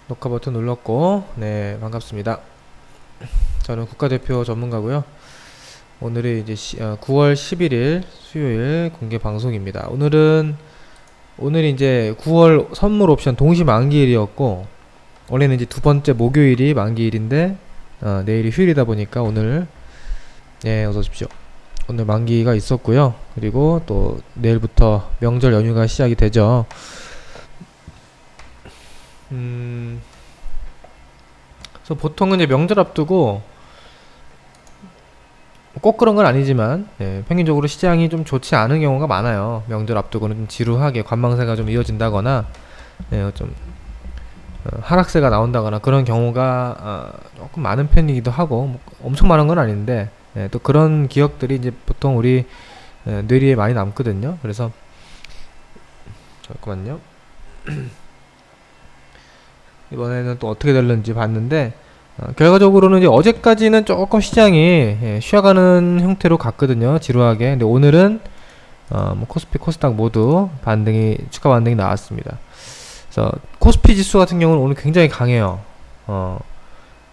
녹화 버튼 눌렀고, 네, 반갑습니다. 저는 국가대표 전문가고요. 오늘이 이제 9월 11일 수요일 공개 방송입니다. 오늘이 이제 9월 선물 옵션 동시 만기일이었고, 원래는 이제 두 번째 목요일이 만기일인데, 내일이 휴일이다 보니까 오늘, 네, 어서 오십시오. 오늘 만기가 있었고요. 그리고 또 내일부터 명절 연휴가 시작이 되죠. 그래서 보통은 이제 명절 앞두고 꼭 그런 건 아니지만, 평균적으로 시장이 좀 좋지 않은 경우가 많아요. 명절 앞두고는 좀 지루하게 관망세가 좀 이어진다거나, 좀 하락세가 나온다거나 그런 경우가 조금 많은 편이기도 하고, 뭐 엄청 많은 건 아닌데, 또 그런 기억들이 이제 보통 우리 뇌리에 많이 남거든요. 그래서 잠깐만요. 이번에는 또 어떻게 될는지 봤는데, 결과적으로는 이제 어제까지는 조금 시장이 쉬어가는 형태로 갔거든요. 지루하게. 근데 오늘은 뭐 코스피, 코스닥 모두 추가 반등이 나왔습니다. 그래서 코스피 지수 같은 경우는 오늘 굉장히 강해요.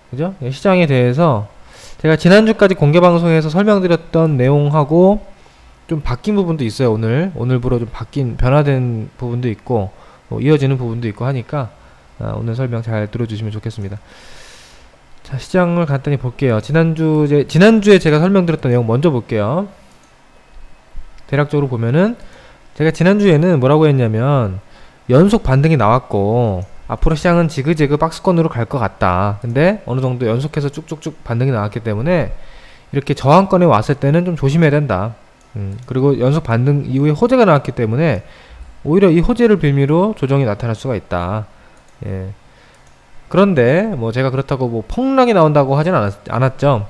그죠? 시장에 대해서 제가 지난주까지 공개 방송에서 설명드렸던 내용하고 좀 바뀐 부분도 있어요. 오늘부로 좀 변화된 부분도 있고, 이어지는 부분도 있고 하니까 오늘 설명 잘 들어주시면 좋겠습니다. 자, 시장을 간단히 볼게요. 지난주에 제가 설명드렸던 내용 먼저 볼게요. 대략적으로 보면은, 제가 지난주에는 뭐라고 했냐면, 연속 반등이 나왔고, 앞으로 시장은 지그재그 박스권으로 갈 것 같다. 근데 어느 정도 연속해서 쭉쭉쭉 반등이 나왔기 때문에, 이렇게 저항권에 왔을 때는 좀 조심해야 된다. 그리고 연속 반등 이후에 호재가 나왔기 때문에, 오히려 이 호재를 빌미로 조정이 나타날 수가 있다. 예. 그런데 뭐 제가 그렇다고 뭐 폭락이 나온다고 하진 않았죠.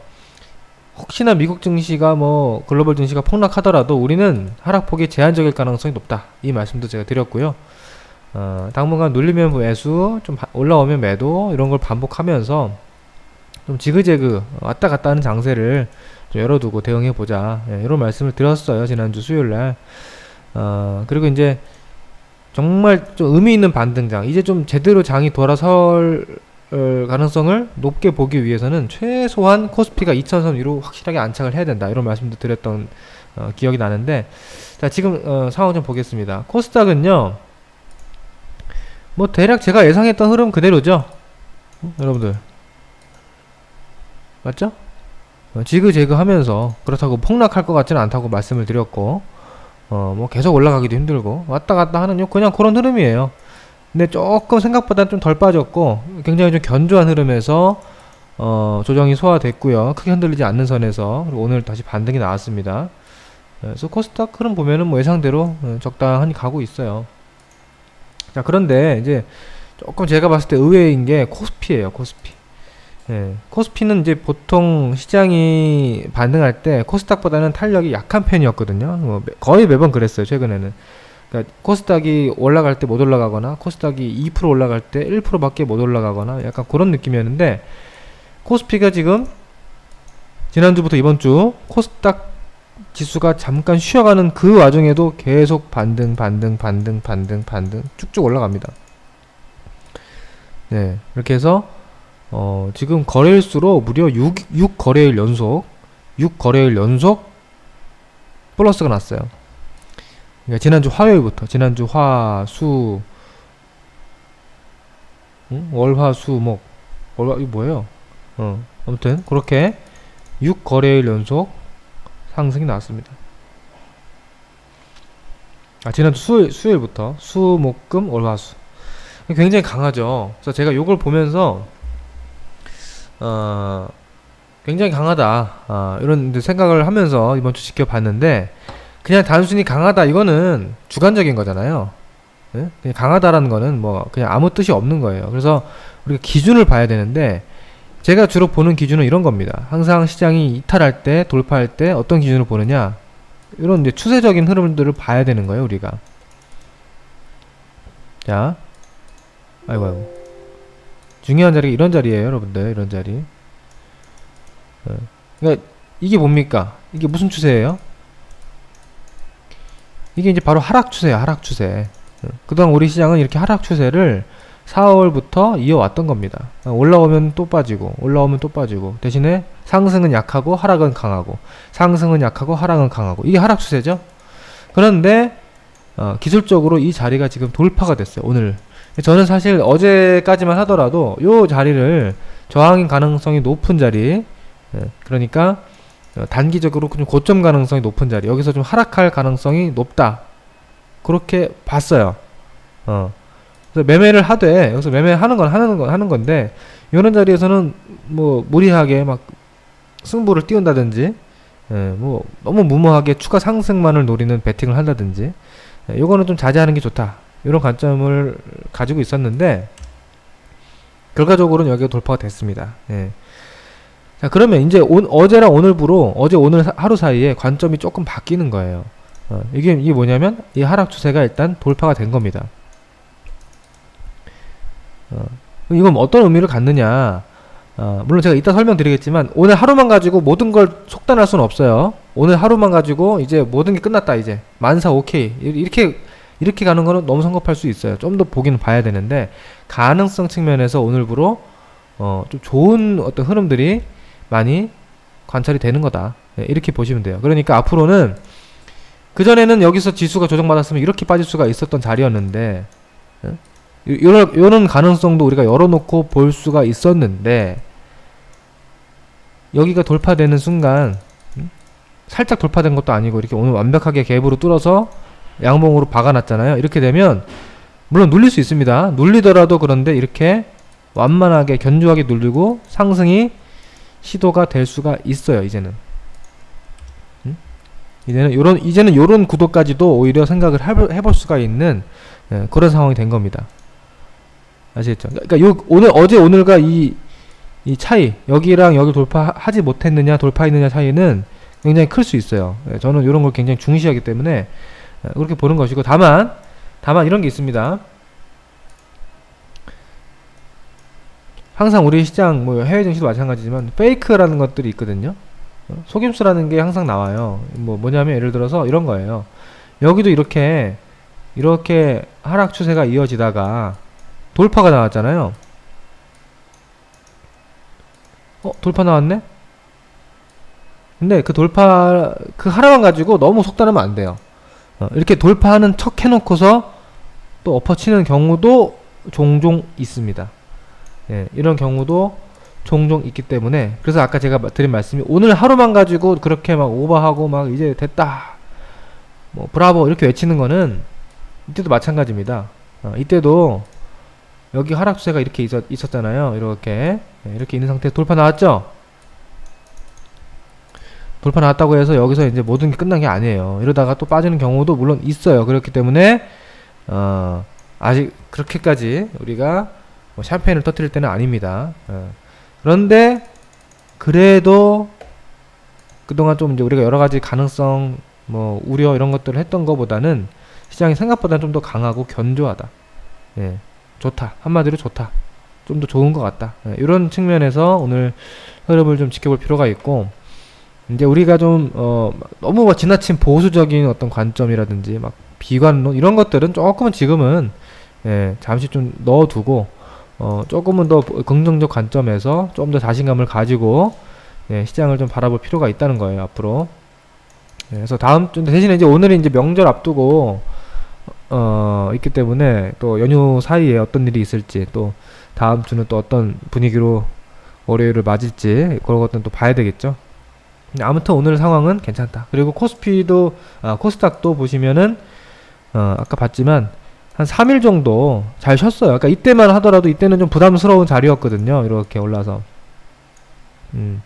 혹시나 미국 증시가 뭐 글로벌 증시가 폭락하더라도 우리는 하락폭이 제한적일 가능성이 높다. 이 말씀도 제가 드렸고요. 당분간 눌리면 매수, 좀 올라오면 매도, 이런 걸 반복하면서 좀 지그재그 왔다 갔다 하는 장세를 좀 열어두고 대응해보자. 이런 말씀을 드렸어요. 지난주 수요일날. 그리고 이제 정말 좀 의미 있는 반등장, 이제 좀 제대로 장이 돌아설 가능성을 높게 보기 위해서는 최소한 코스피가 2000선 위로 확실하게 안착을 해야 된다. 이런 말씀도 드렸던 기억이 나는데, 자, 지금 상황 좀 보겠습니다. 코스닥은요, 뭐 대략 제가 예상했던 흐름 그대로죠. 여러분들 맞죠? 지그재그 하면서, 그렇다고 폭락할 것 같지는 않다고 말씀을 드렸고, 뭐 계속 올라가기도 힘들고 왔다 갔다 하는 그냥 그런 흐름이에요. 근데 조금 생각보다 좀 덜 빠졌고, 굉장히 좀 견조한 흐름에서 조정이 소화됐고요. 크게 흔들리지 않는 선에서. 그리고 오늘 다시 반등이 나왔습니다. 그래서 코스닥 흐름 보면은 뭐 예상대로 적당히 가고 있어요. 자, 그런데 이제 조금 제가 봤을 때 의외인 게 코스피예요. 코스피. 코스피는 이제 보통 시장이 반등할 때 코스닥보다는 탄력이 약한 편이었거든요. 거의 매번 그랬어요, 최근에는. 그러니까 코스닥이 올라갈 때 못 올라가거나, 코스닥이 2% 올라갈 때 1%밖에 못 올라가거나, 약간 그런 느낌이었는데, 코스피가 지금 지난주부터 이번주 코스닥 지수가 잠깐 쉬어가는 그 와중에도 계속 반등 쭉쭉 올라갑니다. 네, 이렇게 해서 지금 거래일수로 무려 6거래일 연속 플러스가 났어요. 그러니까 지난주 화요일부터, 지난주 화, 수, 월, 화, 수, 목, 이거 뭐예요? 아무튼 그렇게 6거래일 연속 상승이 나왔습니다. 지난주 수요일부터 수, 목, 금, 월, 화, 수. 굉장히 강하죠. 그래서 제가 요걸 보면서 굉장히 강하다, 이런 생각을 하면서 이번 주 지켜봤는데, 그냥 단순히 강하다 이거는 주관적인 거잖아요. 그냥 강하다라는 거는 뭐 그냥 아무 뜻이 없는 거예요. 그래서 우리가 기준을 봐야 되는데, 제가 주로 보는 기준은 이런 겁니다. 항상 시장이 이탈할 때, 돌파할 때 어떤 기준을 보느냐, 이런 이제 추세적인 흐름들을 봐야 되는 거예요, 우리가. 자, 아이고 중요한 자리가 이런 자리예요, 여러분들. 이런 자리. 그러니까 이게 뭡니까? 이게 무슨 추세예요? 이게 이제 바로 하락 추세야, 하락 추세. 그동안 우리 시장은 이렇게 하락 추세를 4월부터 이어왔던 겁니다. 올라오면 또 빠지고 올라오면 또 빠지고, 대신에 상승은 약하고 하락은 강하고, 상승은 약하고 하락은 강하고, 이게 하락 추세죠. 그런데 기술적으로 이 자리가 지금 돌파가 됐어요. 오늘 저는 사실 어제까지만 하더라도 요 자리를 저항인 가능성이 높은 자리, 그러니까 단기적으로 좀 고점 가능성이 높은 자리, 여기서 좀 하락할 가능성이 높다, 그렇게 봤어요. 그래서 매매를 하되, 여기서 매매하는 건 하는 건데, 이런 자리에서는 뭐 무리하게 막 승부를 띄운다든지, 뭐 너무 무모하게 추가 상승만을 노리는 베팅을 한다든지, 요거는 좀 자제하는 게 좋다, 이런 관점을 가지고 있었는데, 결과적으로는 여기가 돌파가 됐습니다. 자, 그러면 이제 어제랑 오늘부로, 어제 오늘 하루 사이에 관점이 조금 바뀌는 거예요. 이게 뭐냐면, 이 하락 추세가 일단 돌파가 된 겁니다. 이건 어떤 의미를 갖느냐, 물론 제가 이따 설명드리겠지만, 오늘 하루만 가지고 모든 걸 속단할 수는 없어요. 오늘 하루만 가지고 이제 모든 게 끝났다, 이제 만사 오케이, 이렇게 가는 거는 너무 성급할 수 있어요. 좀 더 보기는 봐야 되는데, 가능성 측면에서 오늘부로 좀 좋은 어떤 흐름들이 많이 관찰이 되는 거다, 이렇게 보시면 돼요. 그러니까 앞으로는, 그전에는 여기서 지수가 조정받았으면 이렇게 빠질 수가 있었던 자리였는데, 요런 가능성도 우리가 열어놓고 볼 수가 있었는데, 여기가 돌파되는 순간, 살짝 돌파된 것도 아니고 이렇게 오늘 완벽하게 갭으로 뚫어서 양봉으로 박아놨잖아요. 이렇게 되면 물론 눌릴 수 있습니다. 눌리더라도, 그런데 이렇게 완만하게 견조하게 눌리고 상승이 시도가 될 수가 있어요. 이제는 요런 구도까지도 오히려 생각을 해볼 수가 있는, 그런 상황이 된 겁니다. 아시겠죠? 그러니까 어제 오늘과 이 차이, 여기랑 여기 돌파하지 못했느냐 돌파했느냐 차이는 굉장히 클 수 있어요. 저는 이런 걸 굉장히 중시하기 때문에 그렇게 보는 것이고, 다만 이런 게 있습니다. 항상 우리 시장, 뭐 해외 증시도 마찬가지지만 페이크라는 것들이 있거든요. 속임수라는 게 항상 나와요. 뭐냐면 예를 들어서 이런 거예요. 여기도 이렇게 하락 추세가 이어지다가 돌파가 나왔잖아요. 돌파 나왔네? 근데 그 하나만 가지고 너무 속단하면 안 돼요. 이렇게 돌파하는 척 해놓고서 또 엎어치는 경우도 종종 있습니다. 이런 경우도 종종 있기 때문에, 그래서 아까 제가 드린 말씀이, 오늘 하루만 가지고 그렇게 막 오버하고 막 이제 됐다, 뭐 브라보 이렇게 외치는 거는 이때도 마찬가지입니다. 이때도 여기 하락 추세가 이렇게 있었잖아요. 이렇게 있는 상태에서 돌파 나왔죠? 돌파 나왔다고 해서 여기서 이제 모든 게 끝난 게 아니에요. 이러다가 또 빠지는 경우도 물론 있어요. 그렇기 때문에 아직 그렇게까지 우리가 뭐 샴페인을 터뜨릴 때는 아닙니다. 그런데 그래도 그동안 좀 이제 우리가 여러가지 가능성, 뭐 우려 이런 것들을 했던 것보다는 시장이 생각보다는 좀 더 강하고 견조하다, 좋다, 한마디로 좋다, 좀 더 좋은 것 같다, 이런 측면에서 오늘 흐름을 좀 지켜볼 필요가 있고, 이제 우리가 좀 너무 막 지나친 보수적인 어떤 관점이라든지 막 비관론 이런 것들은 조금은 지금은 잠시 좀 넣어두고, 조금은 더 긍정적 관점에서 좀 더 자신감을 가지고 시장을 좀 바라볼 필요가 있다는 거예요, 앞으로. 그래서 다음 주 대신에 이제 오늘은 이제 명절 앞두고 있기 때문에, 또 연휴 사이에 어떤 일이 있을지, 또 다음 주는 또 어떤 분위기로 월요일을 맞을지, 그런 것들은 또 봐야 되겠죠. 아무튼 오늘 상황은 괜찮다. 그리고 코스닥도 보시면은 아까 봤지만 한 3일 정도 잘 쉬었어요. 그러니까 이때만 하더라도, 이때는 좀 부담스러운 자리였거든요. 이렇게 올라서. 근데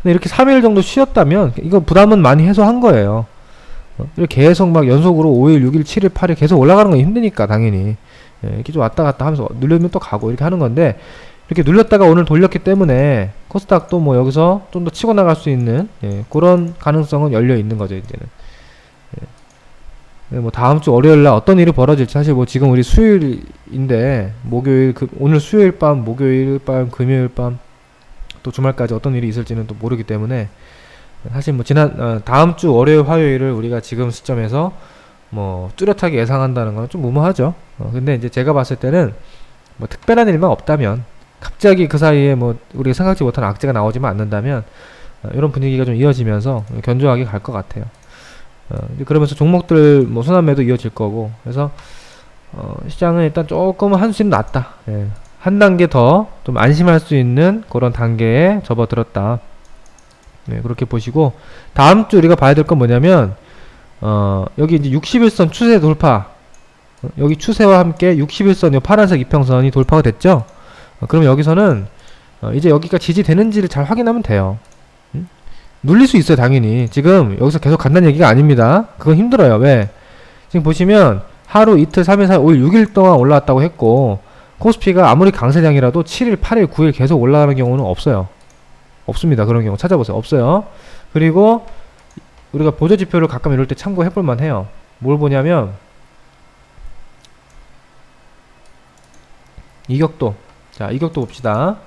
이렇게 3일 정도 쉬었다면 이거 부담은 많이 해소한 거예요. 이렇게 계속 막 연속으로 5일, 6일, 7일, 8일 계속 올라가는 건 힘드니까 당연히. 이렇게 좀 왔다 갔다 하면서 눌려면 또 가고 이렇게 하는 건데, 이렇게 눌렸다가 오늘 돌렸기 때문에 코스닥도 뭐 여기서 좀 더 치고 나갈 수 있는 그런 가능성은 열려 있는 거죠, 이제는. 뭐 다음 주 월요일 날 어떤 일이 벌어질지, 사실 뭐 지금 우리 수요일인데, 오늘 수요일 밤, 목요일 밤, 금요일 밤, 또 주말까지 어떤 일이 있을지는 또 모르기 때문에, 사실 뭐 다음 주 월요일, 화요일을 우리가 지금 시점에서 뭐 뚜렷하게 예상한다는 건 좀 무모하죠. 근데 이제 제가 봤을 때는 뭐 특별한 일만 없다면, 갑자기 그 사이에 뭐 우리가 생각지 못한 악재가 나오지만 않는다면 이런 분위기가 좀 이어지면서 견조하게 갈 것 같아요. 이제 그러면서 종목들 뭐 순환매도 이어질 거고, 그래서 시장은 일단 조금 한수는 낮다. 예. 한 단계 더 좀 안심할 수 있는 그런 단계에 접어들었다. 네, 그렇게 보시고, 다음 주 우리가 봐야 될 건 뭐냐면 여기 이제 61선 추세 돌파, 여기 추세와 함께 61선 요 파란색 이평선이 돌파가 됐죠. 그러면 여기서는 이제 여기가 지지되는지를 잘 확인하면 돼요. 눌릴 수 있어요, 당연히. 지금 여기서 계속 간다는 얘기가 아닙니다. 그건 힘들어요. 왜? 지금 보시면 하루, 이틀, 3일, 4일, 5일, 6일 동안 올라왔다고 했고, 코스피가 아무리 강세장이라도 7일, 8일, 9일 계속 올라가는 경우는 없어요. 없습니다. 그런 경우 찾아보세요. 없어요. 그리고 우리가 보조지표를 가끔 이럴 때 참고해볼만 해요. 뭘 보냐면 이격도. 자, 이격도 봅시다.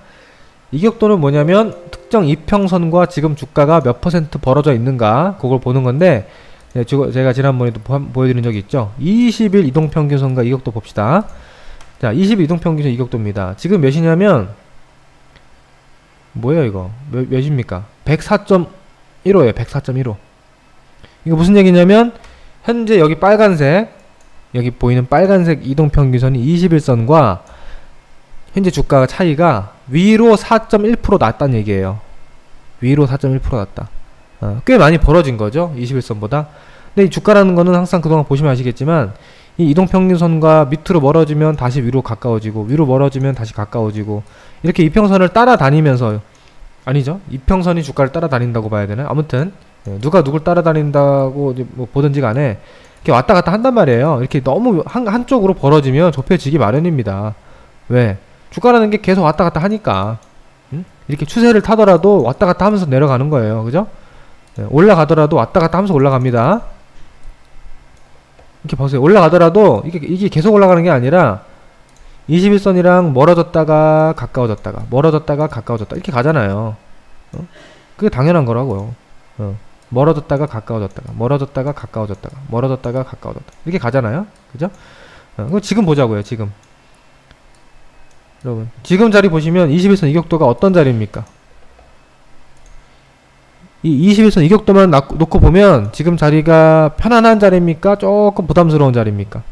이격도는 뭐냐면 특정 이평선과 지금 주가가 몇 퍼센트 벌어져 있는가, 그걸 보는 건데, 네, 제가 지난번에도 보여드린 적이 있죠. 20일 이동평균선과 이격도 봅시다. 자, 20일 이동평균선 이격도입니다. 지금 몇이냐면 뭐예요 이거? 몇입니까? 104.15에요 104.15. 이거 무슨 얘기냐면 현재 여기 빨간색, 여기 보이는 빨간색 이동평균선이 21선과 현재 주가 차이가 위로 4.1% 났다는 얘기예요. 위로 4.1% 났다. 꽤 많이 벌어진 거죠, 21선보다. 근데 이 주가라는 거는 항상 그동안 보시면 아시겠지만 이 이동평균선과 밑으로 멀어지면 다시 위로 가까워지고, 위로 멀어지면 다시 가까워지고, 이렇게 이평선을 따라다니면서, 아니죠, 이평선이 주가를 따라다닌다고 봐야 되나? 아무튼 누가 누굴 따라다닌다고 이제 뭐 보든지 간에 이렇게 왔다 갔다 한단 말이에요. 이렇게 너무 한쪽으로 벌어지면 좁혀지기 마련입니다. 왜? 주가라는 게 계속 왔다 갔다 하니까. 이렇게 추세를 타더라도 왔다 갔다 하면서 내려가는 거예요. 그죠? 올라가더라도 왔다 갔다 하면서 올라갑니다. 이렇게 보세요. 올라가더라도 이게 계속 올라가는 게 아니라 21선이랑 멀어졌다가 가까워졌다가 멀어졌다가 가까워졌다 이렇게 가잖아요. 그게 당연한 거라고요. 멀어졌다가 가까워졌다가 멀어졌다가 가까워졌다가 멀어졌다가 가까워졌다 이렇게 가잖아요. 그죠? 그럼 지금 보자고요. 지금 여러분, 지금 자리 보시면 21선 이격도가 어떤 자리입니까? 이 21선 이격도만 놓고 보면 지금 자리가 편안한 자리입니까? 조금 부담스러운 자리입니까?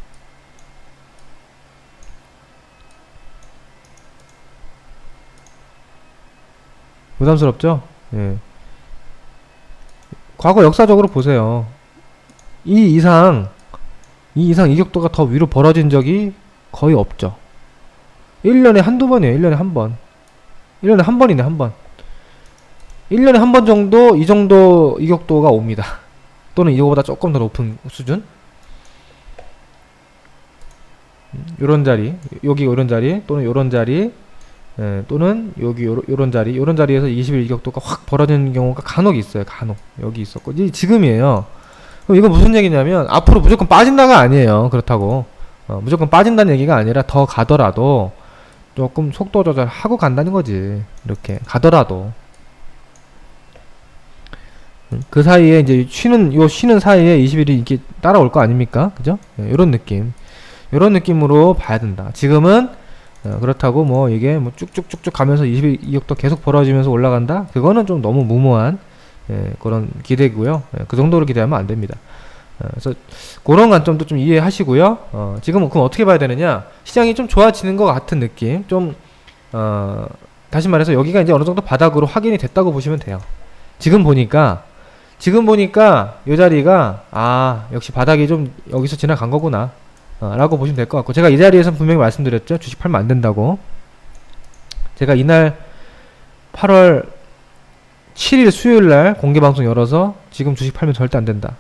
부담스럽죠? 예. 과거 역사적으로 보세요. 이 이상 이격도가 더 위로 벌어진 적이 거의 없죠. 1년에 한두 번이에요. 1년에 한 번. 1년에 한 번이네, 한 번. 1년에 한 번 정도 이 정도 이격도가 옵니다. 또는 이거보다 조금 더 높은 수준. 요런 자리, 여기 요런 자리, 또는 요런 자리, 또는 여기 요런 자리, 요런 자리에서 20일 이격도가 확 벌어지는 경우가 간혹 있어요. 간혹. 여기 있었고. 이게 지금이에요. 그럼 이거 무슨 얘기냐면 앞으로 무조건 빠진다가 아니에요. 그렇다고. 무조건 빠진다는 얘기가 아니라 더 가더라도 조금 속도 조절하고 간다는 거지. 이렇게 가더라도 그 사이에 이제 쉬는 사이에 20일이 이렇게 따라올 거 아닙니까? 그죠? 요런 느낌으로 봐야 된다. 지금은 그렇다고 뭐 이게 뭐 쭉쭉쭉쭉 가면서 20일 이격도 계속 벌어지면서 올라간다? 그거는 좀 너무 무모한 그런 기대고요. 그 정도로 기대하면 안 됩니다. 그래서 그런 관점도 좀 이해하시고요. 지금은 그럼 어떻게 봐야 되느냐? 시장이 좀 좋아지는 것 같은 느낌. 좀 다시 말해서 여기가 이제 어느 정도 바닥으로 확인이 됐다고 보시면 돼요. 지금 보니까 이 자리가 역시 바닥이 좀 여기서 지나간 거구나 라고 보시면 될 것 같고, 제가 이 자리에서 분명히 말씀드렸죠. 주식 팔면 안 된다고. 제가 이날 8월 7일 수요일날 공개방송 열어서 지금 주식 팔면 절대 안 된다,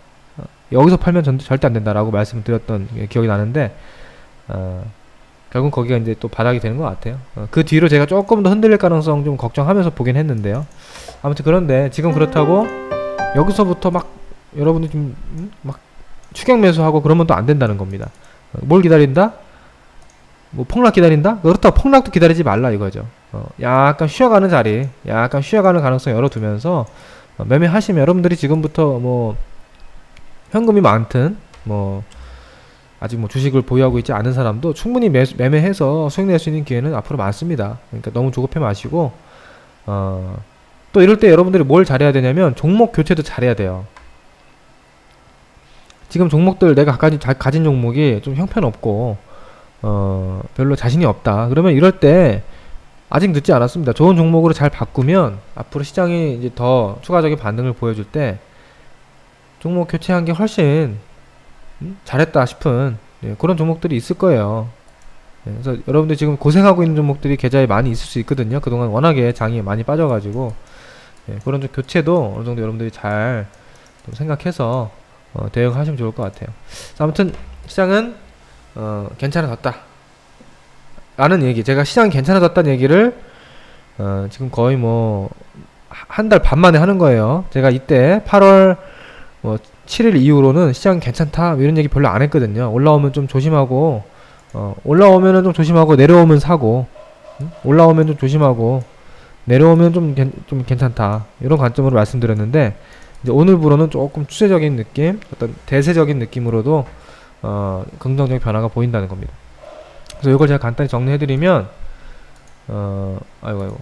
여기서 팔면 절대 안 된다라고 말씀을 드렸던 기억이 나는데, 결국 거기가 이제 또 바닥이 되는 것 같아요. 그 뒤로 제가 조금 더 흔들릴 가능성 좀 걱정하면서 보긴 했는데요. 아무튼 그런데 지금 그렇다고 여기서부터 막 여러분이 좀 막 추격 매수하고 그러면 또 안 된다는 겁니다. 뭘 기다린다? 뭐 폭락 기다린다? 그렇다고 폭락도 기다리지 말라 이거죠. 약간 쉬어가는 자리, 약간 쉬어가는 가능성 열어두면서 매매하시면 여러분들이 지금부터 뭐 현금이 많든 뭐 아직 뭐 주식을 보유하고 있지 않은 사람도 충분히 매매해서 수익 낼 수 있는 기회는 앞으로 많습니다. 그러니까 너무 조급해 마시고, 또 이럴 때 여러분들이 뭘 잘해야 되냐면 종목 교체도 잘해야 돼요. 지금 종목들 내가 가진 종목이 좀 형편없고 별로 자신이 없다. 그러면 이럴 때 아직 늦지 않았습니다. 좋은 종목으로 잘 바꾸면 앞으로 시장이 이제 더 추가적인 반등을 보여줄 때 종목 교체한 게 훨씬 잘했다 싶은 그런 종목들이 있을 거예요. 그래서 여러분들 지금 고생하고 있는 종목들이 계좌에 많이 있을 수 있거든요. 그동안 워낙에 장이 많이 빠져가지고 그런 좀 교체도 어느 정도 여러분들이 잘 좀 생각해서 대응하시면 좋을 것 같아요. 아무튼 시장은 괜찮아졌다 라는 얘기, 제가 시장이 괜찮아졌다는 얘기를 지금 거의 뭐 한 달 반 만에 하는 거예요. 제가 이때 8월 7일 이후로는 시장 괜찮다 이런 얘기 별로 안 했거든요. 올라오면 좀 조심하고, 올라오면은 좀 조심하고, 내려오면 사고, 올라오면 좀 조심하고, 내려오면 좀 괜찮다 이런 관점으로 말씀드렸는데, 이제 오늘부로는 조금 추세적인 느낌, 어떤 대세적인 느낌으로도 긍정적인 변화가 보인다는 겁니다. 그래서 이걸 제가 간단히 정리해드리면, 아이고.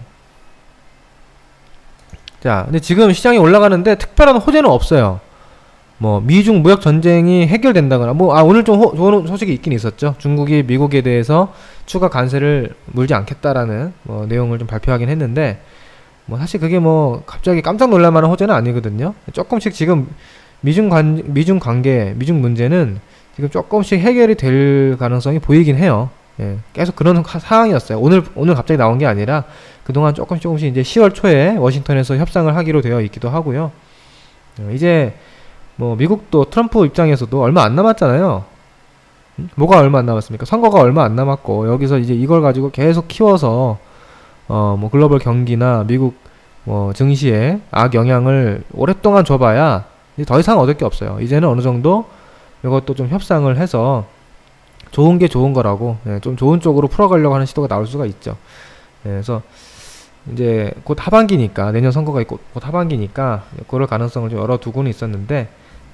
자, 근데 지금 시장이 올라가는데 특별한 호재는 없어요. 뭐 미중 무역 전쟁이 해결된다거나, 오늘 좀 좋은 소식이 있긴 있었죠. 중국이 미국에 대해서 추가 관세를 물지 않겠다라는 내용을 좀 발표하긴 했는데, 사실 그게 갑자기 깜짝 놀랄 만한 호재는 아니거든요. 조금씩 지금 미중 관계, 미중 문제는 지금 조금씩 해결이 될 가능성이 보이긴 해요. 계속 그런 상황이었어요. 오늘 갑자기 나온 게 아니라 그동안 조금씩 이제 10월 초에 워싱턴에서 협상을 하기로 되어 있기도 하고요. 이제 미국도 트럼프 입장에서도 얼마 안 남았잖아요. 뭐가 얼마 안 남았습니까? 선거가 얼마 안 남았고, 여기서 이제 이걸 가지고 계속 키워서 글로벌 경기나 미국 증시에 악영향을 오랫동안 줘봐야 이제 더 이상 얻을 게 없어요. 이제는 어느 정도 이것도 좀 협상을 해서 좋은 게 좋은 거라고, 좀 좋은 쪽으로 풀어가려고 하는 시도가 나올 수가 있죠. 그래서 이제 곧 하반기니까, 내년 선거가 곧 하반기니까 그럴 가능성을 좀 열어두고는 있었는데,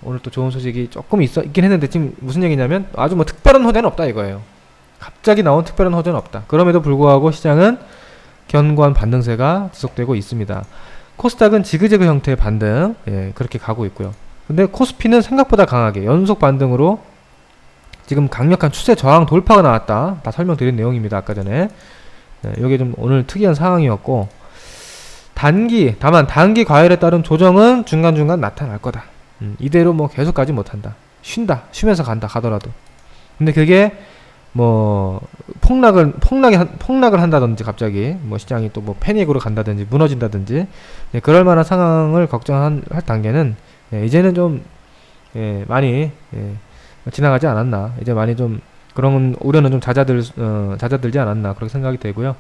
오늘 또 좋은 소식이 조금 있긴 했는데, 지금 무슨 얘기냐면 아주 특별한 호재는 없다 이거예요. 갑자기 나온 특별한 호재는 없다. 그럼에도 불구하고 시장은 견고한 반등세가 지속되고 있습니다. 코스닥은 지그재그 형태의 반등, 그렇게 가고 있고요. 근데 코스피는 생각보다 강하게 연속 반등으로 지금 강력한 추세 저항 돌파가 나왔다. 다 설명드린 내용입니다. 아까 전에. 이게 좀 오늘 특이한 상황이었고, 다만 단기 과열에 따른 조정은 중간중간 나타날 거다. 이대로 계속 가지 못한다. 쉬면서 가더라도. 근데 그게 폭락을 한다든지, 갑자기 시장이 또 패닉으로 간다든지 무너진다든지, 그럴 만한 상황을 걱정할 단계는 이제는 좀 많이 지나가지 않았나. 이제 많이 좀 그런 우려는 좀 잦아들지 않았나, 그렇게 생각이 되고요.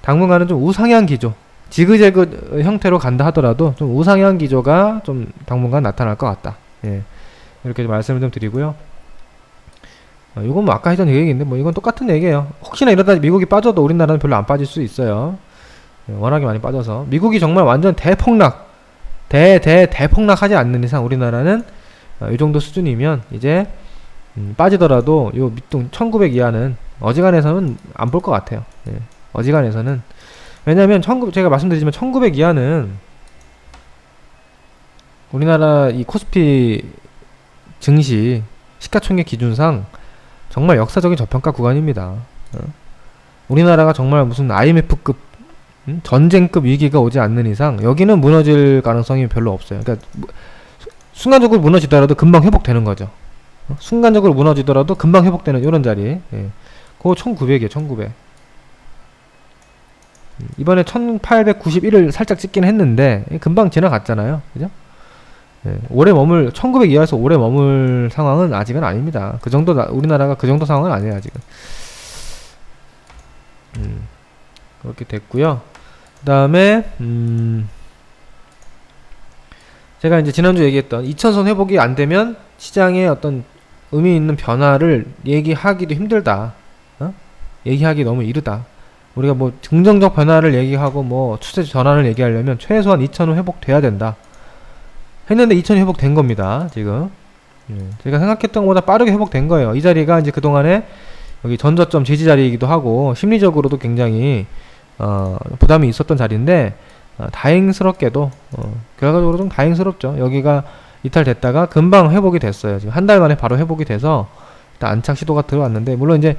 당분간은 좀 우상향 기조, 지그재그 형태로 간다 하더라도 좀 우상향 기조가 좀 당분간 나타날 것 같다. 이렇게 좀 말씀을 좀 드리고요. 이건 아까 했던 얘기인데 이건 똑같은 얘기예요. 혹시나 이러다 미국이 빠져도 우리나라는 별로 안 빠질 수 있어요. 워낙에 많이 빠져서. 미국이 정말 완전 대폭락하지 않는 이상 우리나라는 이 정도 수준이면 이제 빠지더라도 요 밑둥 1900 이하는 어지간해서는 안 볼 것 같아요. 어지간해서는. 왜냐면 제가 말씀드리지만 1900 이하는 우리나라 이 코스피 증시 시가총액 기준상 정말 역사적인 저평가 구간입니다. 우리나라가 정말 무슨 IMF급 전쟁급 위기가 오지 않는 이상 여기는 무너질 가능성이 별로 없어요. 그러니까 순간적으로 무너지더라도 금방 회복되는 거죠. 순간적으로 무너지더라도 금방 회복되는 이런 자리. 그거 1900이에요. 1900. 이번에 1891을 살짝 찍긴 했는데 금방 지나갔잖아요. 그죠? 오래 1900 이하에서 오래 머물 상황은 아직은 아닙니다. 우리나라가 그 정도 상황은 아니에요, 아직은. 그렇게 됐고요. 그 다음에, 제가 이제 지난주 얘기했던 2000선 회복이 안 되면 시장에 어떤 의미 있는 변화를 얘기하기도 힘들다. 얘기하기 너무 이르다. 우리가 긍정적 변화를 얘기하고 추세 전환을 얘기하려면 최소한 2000은 회복돼야 된다. 했는데 2000이 회복된 겁니다, 지금. 제가 생각했던 것보다 빠르게 회복된 거예요. 이 자리가 이제 그동안에 여기 전저점 지지 자리이기도 하고 심리적으로도 굉장히 부담이 있었던 자리인데 다행스럽게도 결과적으로 좀 다행스럽죠. 여기가 이탈됐다가 금방 회복이 됐어요. 지금 한 달 만에 바로 회복이 돼서 일단 안착 시도가 들어왔는데, 물론 이제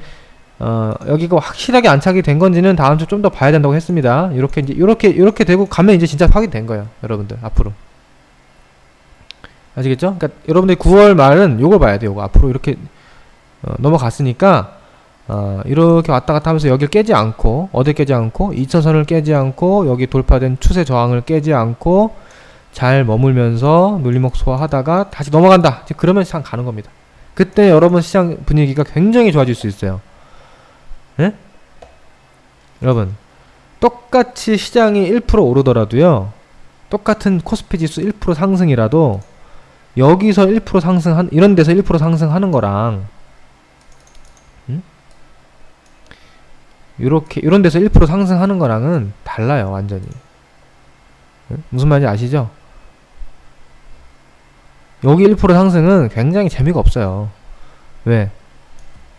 여기가 확실하게 안착이 된 건지는 다음 주 좀 더 봐야 된다고 했습니다. 이렇게 되고 가면 이제 진짜 확인된 거예요, 여러분들. 앞으로 아시겠죠? 그러니까 여러분들 9월 말은 요걸 봐야 돼요. 요거 앞으로 이렇게 넘어갔으니까 이렇게 왔다 갔다 하면서 여기를 깨지 않고, 어딜 깨지 않고, 2000선을 깨지 않고, 여기 돌파된 추세 저항을 깨지 않고 잘 머물면서 눌림목 소화하다가 다시 넘어간다. 그러면 시장 가는 겁니다. 그때 여러분 시장 분위기가 굉장히 좋아질 수 있어요. 네? 여러분, 똑같이 시장이 1% 오르더라도요, 똑같은 코스피 지수 1% 상승이라도 여기서 1% 상승한, 이런 데서 1% 상승하는 거랑 이런 데서 1% 상승하는 거랑은 달라요, 완전히. 무슨 말인지 아시죠? 여기 1% 상승은 굉장히 재미가 없어요. 왜?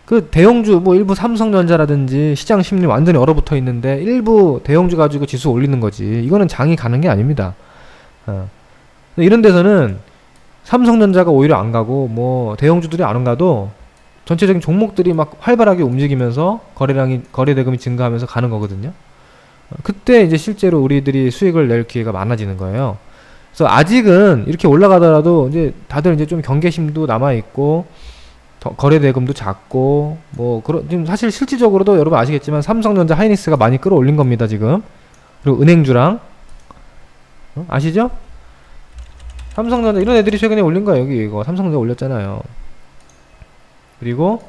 그 대형주, 뭐 일부 삼성전자라든지 시장 심리 완전히 얼어붙어 있는데 일부 대형주 가지고 지수 올리는 거지. 이거는 장이 가는 게 아닙니다. 이런 데서는 삼성전자가 오히려 안 가고, 뭐 대형주들이 안 가도 전체적인 종목들이 막 활발하게 움직이면서 거래 대금이 증가하면서 가는 거거든요. 그때 이제 실제로 우리들이 수익을 낼 기회가 많아지는 거예요. 그래서 아직은 이렇게 올라가더라도 이제 다들 이제 좀 경계심도 남아 있고, 거래 대금도 작고, 뭐 지금 사실 실질적으로도 여러분 아시겠지만 삼성전자, 하이닉스가 많이 끌어올린 겁니다, 지금. 그리고 은행주랑 아시죠? 삼성전자 이런 애들이 최근에 올린 거야. 여기 이거 삼성전자 올렸잖아요. 그리고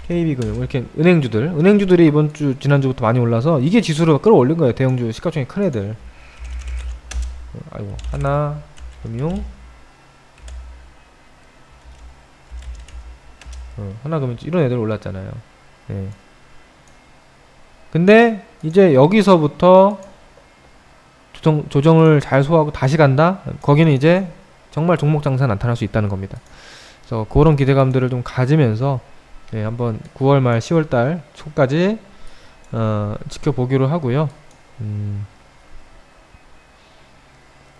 KB금융, 이렇게 은행주들이 이번 주 지난주부터 많이 올라서 이게 지수를 끌어올린 거예요. 대형주 시가총액 큰 애들. 아이고, 하나금융, 하나금융 이런 애들 올랐잖아요. 예. 근데 이제 여기서부터 조정을 잘 소화하고 다시 간다? 거기는 이제 정말 종목 장사 나타날 수 있다는 겁니다. 그래서 그런 기대감들을 좀 가지면서 한번 9월 말 10월 달 초까지 지켜보기로 하고요.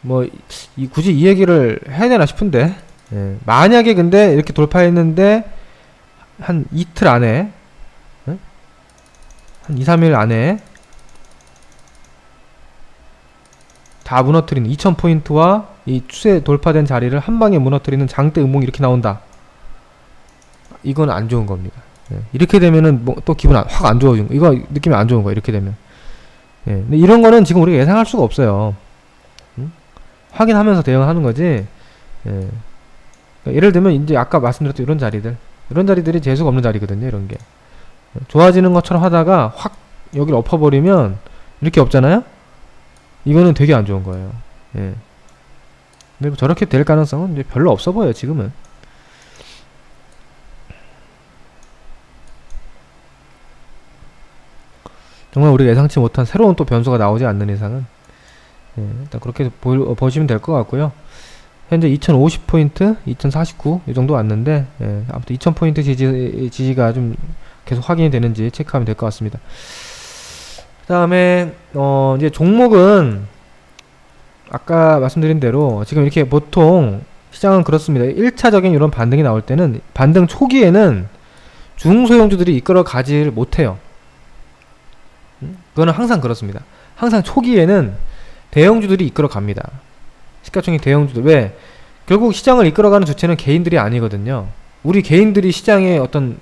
뭐 굳이 이 얘기를 해야 되나 싶은데, 만약에 근데 이렇게 돌파했는데 한 이틀 안에, 한 2-3일 안에 다 무너뜨리는 2000포인트와 이 추세 돌파된 자리를 한 방에 무너뜨리는 장대 음봉이 이렇게 나온다. 이건 안 좋은 겁니다. 이렇게 되면은 뭐 또 기분 확 안 좋아지는 거. 이거 느낌이 안 좋은 거야, 이렇게 되면. 근데 이런 거는 지금 우리가 예상할 수가 없어요. 확인하면서 대응하는 거지. 그러니까 예를 들면 이제 아까 말씀드렸던 이런 자리들이 재수가 없는 자리거든요. 이런 게 좋아지는 것처럼 하다가 확 여기를 엎어버리면 이렇게 없잖아요. 이거는 되게 안 좋은 거예요. 근데 뭐 저렇게 될 가능성은 이제 별로 없어 보여요, 지금은. 정말 우리가 예상치 못한 새로운 또 변수가 나오지 않는 이상은 일단 그렇게 보시면 될 것 같고요. 현재 2050포인트, 2049 이 정도 왔는데, 아무튼 2000포인트 지지가 좀 계속 확인이 되는지 체크하면 될 것 같습니다. 그 다음에 이제 종목은 아까 말씀드린 대로 지금 이렇게 보통 시장은 그렇습니다. 1차적인 이런 반등이 나올 때는 반등 초기에는 중소형주들이 이끌어 가지를 못해요. 그거는 항상 그렇습니다. 항상 초기에는 대형주들이 이끌어 갑니다. 시가총액 대형주들. 왜? 결국 시장을 이끌어가는 주체는 개인들이 아니거든요. 우리 개인들이 시장에 어떤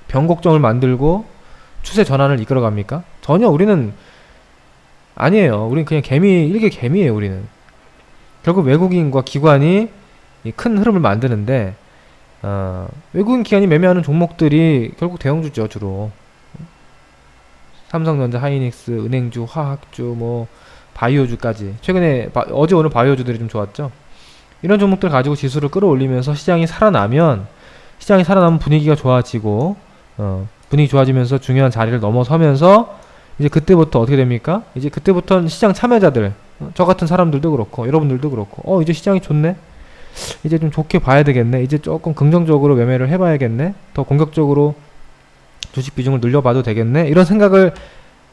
변곡점을 만들고 추세 전환을 이끌어 갑니까? 전혀 우리는 아니에요. 우리는 그냥 일개 개미예요, 우리는. 결국 외국인과 기관이 이 큰 흐름을 만드는데, 외국인 기관이 매매하는 종목들이 결국 대형주죠, 주로. 삼성전자, 하이닉스, 은행주, 화학주, 뭐 바이오주까지. 최근에 어제 오늘 바이오주들이 좀 좋았죠. 이런 종목들 가지고 지수를 끌어올리면서 시장이 살아나면 분위기가 좋아지고, 분위기 좋아지면서 중요한 자리를 넘어서면서 이제 그때부터 어떻게 됩니까? 이제 그때부터는 시장 참여자들, 저 같은 사람들도 그렇고 여러분들도 그렇고, 이제 시장이 좋네. 이제 좀 좋게 봐야 되겠네. 이제 조금 긍정적으로 매매를 해봐야겠네. 더 공격적으로 주식 비중을 늘려봐도 되겠네. 이런 생각을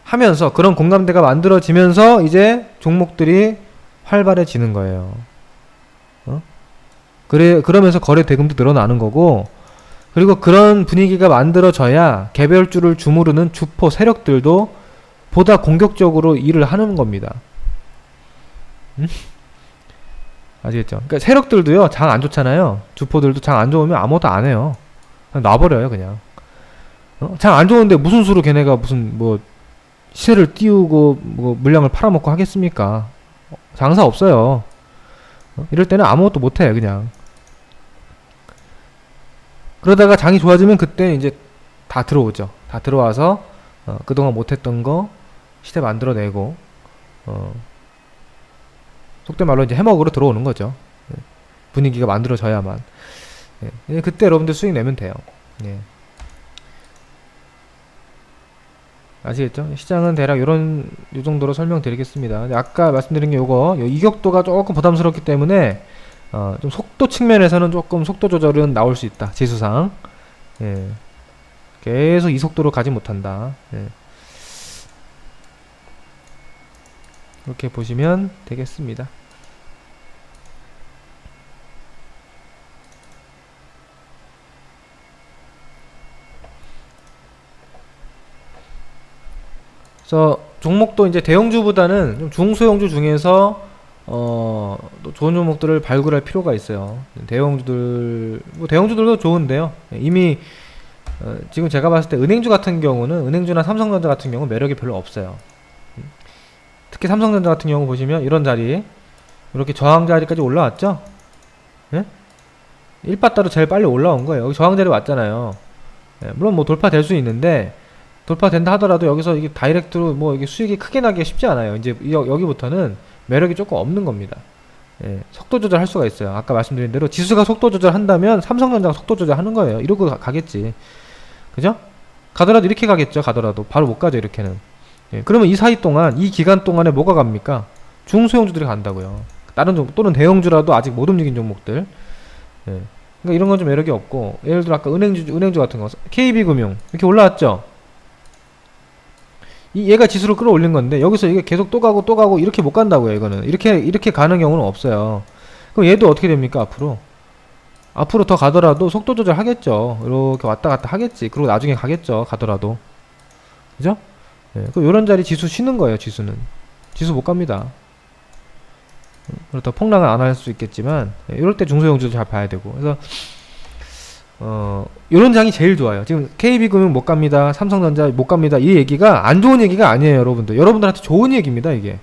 하면서 그런 공감대가 만들어지면서 이제 종목들이 활발해지는 거예요. 그러면서 거래 대금도 늘어나는 거고, 그리고 그런 분위기가 만들어져야 개별주를 주무르는 주포 세력들도 보다 공격적으로 일을 하는 겁니다. 아시겠죠? 그러니까 세력들도요, 장 안 좋잖아요. 주포들도 장 안 좋으면 아무것도 안 해요. 그냥 놔버려요, 그냥. 장 안 좋은데 무슨 수로 걔네가 무슨 뭐 시세를 띄우고 뭐 물량을 팔아먹고 하겠습니까? 장사 없어요. 이럴 때는 아무것도 못해, 그냥. 그러다가 장이 좋아지면 그때 이제 다 들어오죠. 다 들어와서 그동안 못했던 거 시세 만들어내고, 속된 말로 이제 해먹으로 들어오는 거죠. 분위기가 만들어져야만. 그때 여러분들 수익 내면 돼요. 아시겠죠? 시장은 대략 요 정도로 설명드리겠습니다. 아까 말씀드린 게 요거, 이격도가 조금 부담스럽기 때문에 좀 속도 측면에서는 조금 속도 조절은 나올 수 있다. 지수상. 계속 이 속도로 가지 못한다. 이렇게 보시면 되겠습니다. 그래서 종목도 이제 대형주보다는 좀 중소형주 중에서 또 좋은 종목들을 발굴할 필요가 있어요. 대형주들, 뭐 대형주들도 좋은데요. 이미 지금 제가 봤을 때 은행주 같은 경우는, 은행주나 삼성전자 같은 경우는 매력이 별로 없어요. 특히 삼성전자 같은 경우 보시면 이런 자리, 이렇게 저항 자리까지 올라왔죠? 예? 1바따로 제일 빨리 올라온 거예요. 여기 저항 자리 왔잖아요. 물론 뭐 돌파될 수 있는데, 돌파된다 하더라도 여기서 이게 다이렉트로 뭐 이게 수익이 크게 나기가 쉽지 않아요. 이제 여기부터는 매력이 조금 없는 겁니다. 속도 조절할 수가 있어요. 아까 말씀드린 대로 지수가 속도 조절한다면 삼성전자가 속도 조절하는 거예요. 이러고 가겠지. 그죠? 가더라도 이렇게 가겠죠. 가더라도 바로 못 가죠. 이렇게는. 그러면 이 사이 동안, 이 기간 동안에 뭐가 갑니까? 중소형주들이 간다고요. 다른 종목 또는 대형주라도 아직 못 움직인 종목들. 그러니까 이런 건 좀 매력이 없고, 예를 들어 아까 은행주 같은 거, KB금융 이렇게 올라왔죠. 얘가 지수를 끌어올린 건데 여기서 이게 계속 또 가고 이렇게 못 간다고요. 이거는 이렇게 가는 경우는 없어요. 그럼 얘도 어떻게 됩니까? 앞으로 더 가더라도 속도 조절 하겠죠. 이렇게 왔다 갔다 하겠지. 그리고 나중에 가겠죠. 가더라도. 그죠? 그럼 요런 자리 지수 쉬는 거예요. 지수는 지수 못 갑니다. 그렇다고 폭락은 안 할 수 있겠지만, 이럴 때 중소형주도 잘 봐야 되고. 그래서 요런 장이 제일 좋아요. 지금 KB금융 못 갑니다. 삼성전자 못 갑니다. 이 얘기가 안 좋은 얘기가 아니에요, 여러분들. 여러분들한테 좋은 얘기입니다, 이게.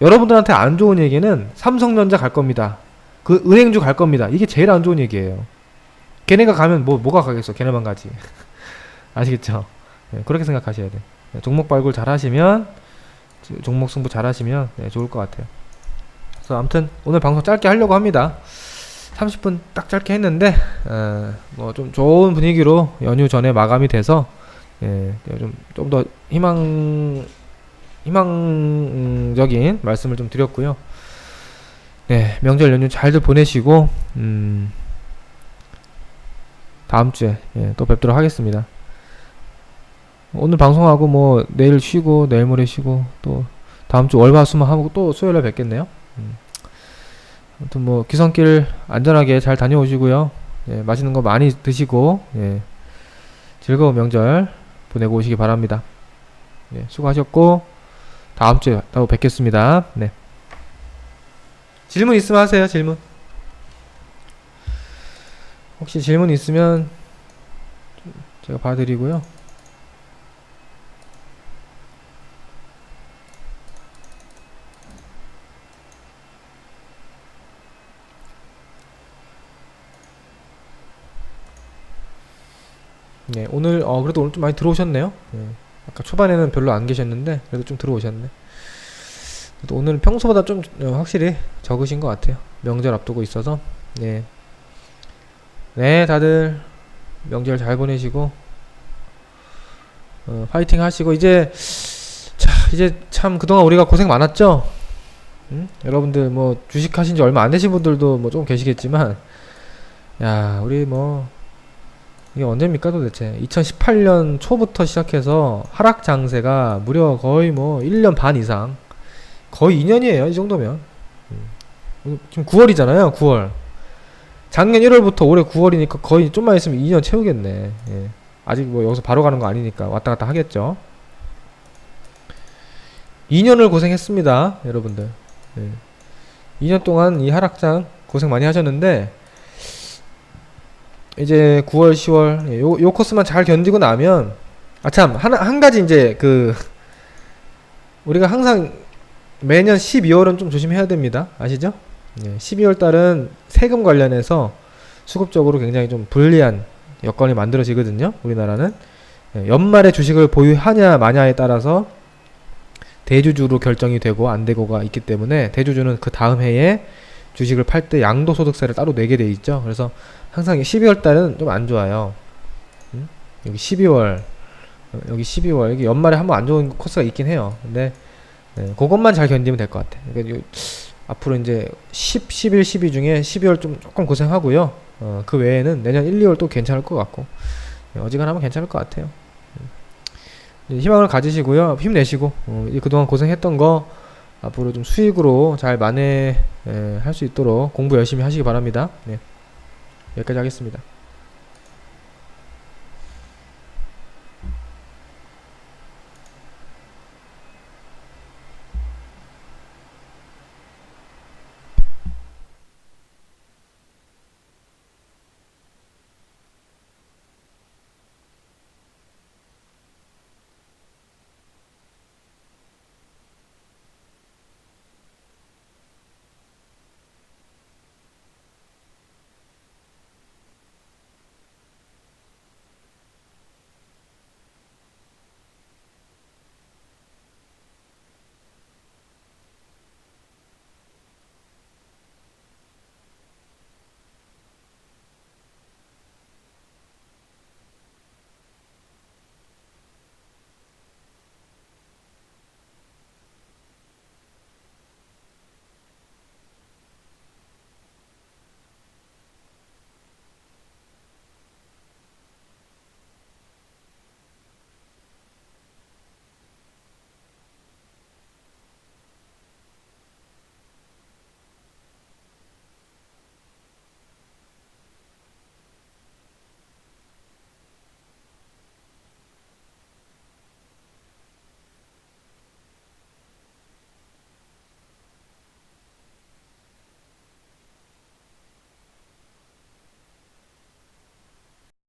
여러분들한테 안 좋은 얘기는 삼성전자 갈 겁니다. 그 은행주 갈 겁니다. 이게 제일 안 좋은 얘기예요. 걔네가 가면 뭐가 가겠어? 걔네만 가지. 아시겠죠? 그렇게 생각하셔야 돼. 종목 발굴 잘 하시면, 종목 승부 잘 하시면 좋을 것 같아요. 그래서 아무튼 오늘 방송 짧게 하려고 합니다. 30분 딱 짧게 했는데, 뭐 좀 좋은 분위기로 연휴 전에 마감이 돼서, 좀 더 희망적인 말씀을 좀 드렸고요. 명절 연휴 잘들 보내시고, 다음 주에 또 뵙도록 하겠습니다. 오늘 방송하고 뭐 내일 쉬고 내일 모레 쉬고 또 다음 주 월화수목 하고 또 수요일에 뵙겠네요. 아무튼 뭐 귀성길 안전하게 잘 다녀오시고요. 맛있는 거 많이 드시고 즐거운 명절 보내고 오시기 바랍니다. 수고하셨고 다음 주에 또 뵙겠습니다. 질문 있으면 하세요. 질문. 혹시 질문 있으면 제가 봐드리고요. 오늘 그래도 오늘 좀 많이 들어오셨네요. 아까 초반에는 별로 안 계셨는데 그래도 좀 들어오셨네. 그래도 오늘 평소보다 좀 확실히 적으신 것 같아요. 명절 앞두고 있어서. 다들 명절 잘 보내시고 파이팅 하시고 이제 참 그동안 우리가 고생 많았죠. 여러분들 뭐 주식 하신 지 얼마 안 되신 분들도 뭐 좀 계시겠지만, 야, 우리 뭐 이게 언제입니까 도대체? 2018년 초부터 시작해서 하락 장세가 무려 거의 뭐 1년 반 이상, 거의 2년이에요 이 정도면. 지금 9월이잖아요 9월. 작년 1월부터 올해 9월이니까 거의 좀만 있으면 2년 채우겠네. 예. 아직 뭐 여기서 바로 가는 거 아니니까 왔다 갔다 하겠죠. 2년을 고생했습니다 여러분들. 예. 2년 동안 이 하락장 고생 많이 하셨는데, 이제 9월 10월 요 코스만 잘 견디고 나면, 아 참 한 가지 이제 우리가 항상 매년 12월은 좀 조심해야 됩니다. 아시죠? 12월 달은 세금 관련해서 수급적으로 굉장히 좀 불리한 여건이 만들어지거든요. 우리나라는 연말에 주식을 보유하냐 마냐에 따라서 대주주로 결정이 되고 안 되고가 있기 때문에, 대주주는 그 다음 해에 주식을 팔 때 양도소득세를 따로 내게 돼 있죠. 그래서 항상 12월 달은 좀 안 좋아요. 여기 12월, 여기 연말에 한번 안 좋은 코스가 있긴 해요. 근데 그것만 잘 견디면 될 것 같아. 그러니까 앞으로 이제 10, 11, 12 중에 12월 좀 조금 고생하고요. 그 외에는 내년 1, 2월 또 괜찮을 것 같고, 어지간하면 괜찮을 것 같아요. 희망을 가지시고요. 힘내시고, 그동안 고생했던 거 앞으로 좀 수익으로 잘 만회할 수 있도록 공부 열심히 하시기 바랍니다. 네, 여기까지 하겠습니다.